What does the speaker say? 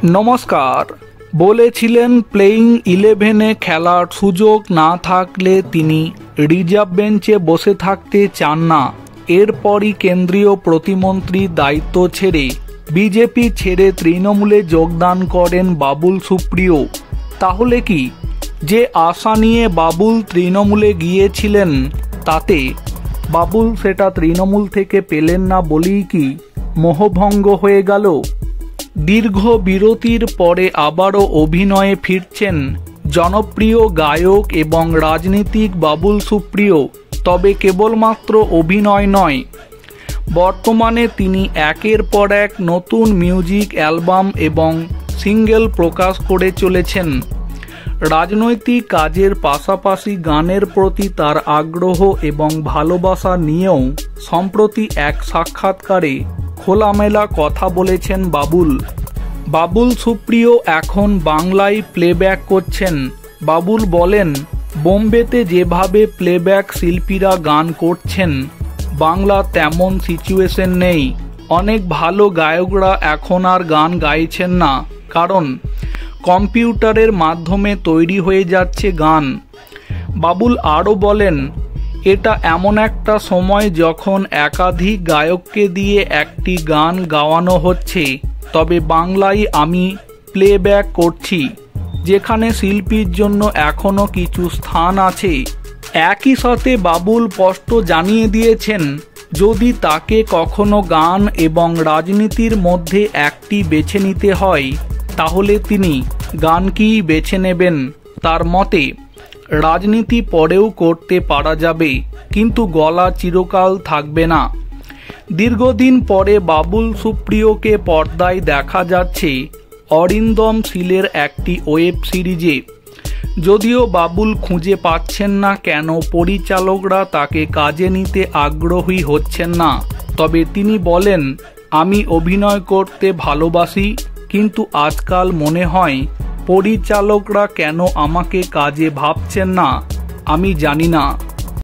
নমস্কার। বলেছিলেন প্লেইং 11-এ খেলার সুযোগ না থাকলে তিনি রিজার্ভ বেঞ্চে বসে থাকতে চান না। এরপরই কেন্দ্রীয় প্রতিমন্ত্রীর দায়িত্ব ছেড়ে বিজেপি ছেড়ে তৃণমূলে যোগদান করেন বাবুল সুপ্রিয়। তাহলে কি যে আশা নিয়ে বাবুল তৃণমূলে গিয়েছিলেন তাতে বাবুল সেটা তৃণমূল থেকে পেলেন না বলেই কি মোহভঙ্গ হয়ে গেল? দীর্ঘ বিরতির পরে আবারও অভিনয়ে ফিরছেন জনপ্রিয় গায়ক এবং রাজনীতিক বাবুল সুপ্রিয়। তবে কেবলমাত্র অভিনয় নয়, বর্তমানে তিনি একের পর এক নতুন মিউজিক অ্যালবাম এবং সিঙ্গেল প্রকাশ করে চলেছেন। রাজনৈতিক কাজের পাশাপাশি গানের প্রতি তার আগ্রহ এবং ভালোবাসা নিয়েও সম্প্রতি এক সাক্ষাৎকারে খোলামেলা কথা বলেছেন বাবুল সুপ্রিয় এখন বাংলায় প্লেব্যাক করছেন। বাবুল বলেন, বোম্বেতে যেভাবে প্লেব্যাক শিল্পীরা গান করছেন বাংলা তেমন সিচুয়েশন নেই। অনেক ভালো গায়করা এখন আর গান গাইছেন না, কারণ কম্পিউটারের মাধ্যমে তৈরি হয়ে যাচ্ছে গান। বাবুল আরও বলেন, এটা এমন একটা সময় যখন একাধিক গায়ককে দিয়ে একটি গান গাওয়ানো হচ্ছে, তবে বাংলায় আমি প্লেব্যাক করছি, যেখানে শিল্পীর জন্য এখনও কিছু স্থান আছে। একই সাথে বাবুল স্পষ্ট জানিয়ে দিয়েছেন, যদি তাকে কখনো গান এবং রাজনীতির মধ্যে একটি বেছে নিতে হয় তাহলে তিনি গানকেই বেছে নেবেন। তার মতে রাজনীতি পরেও করতে পারা যাবে, কিন্তু গলা চিরকাল থাকবে না। দীর্ঘদিন পরে বাবুল সুপ্রিয়কে পর্দায় দেখা যাচ্ছে অরিন্দম শীলের একটি ওয়েব সিরিজে। যদিও বাবুল খুঁজে পাচ্ছেন না কেন পরিচালকরা তাকে কাজে নিতে আগ্রহী হচ্ছেন না, তবে তিনি বলেন, আমি অভিনয় করতে ভালোবাসি, কিন্তু আজকাল মনে হয় পরিচালকরা কেন আমাকে কাজে ভাবছেন না আমি জানি না।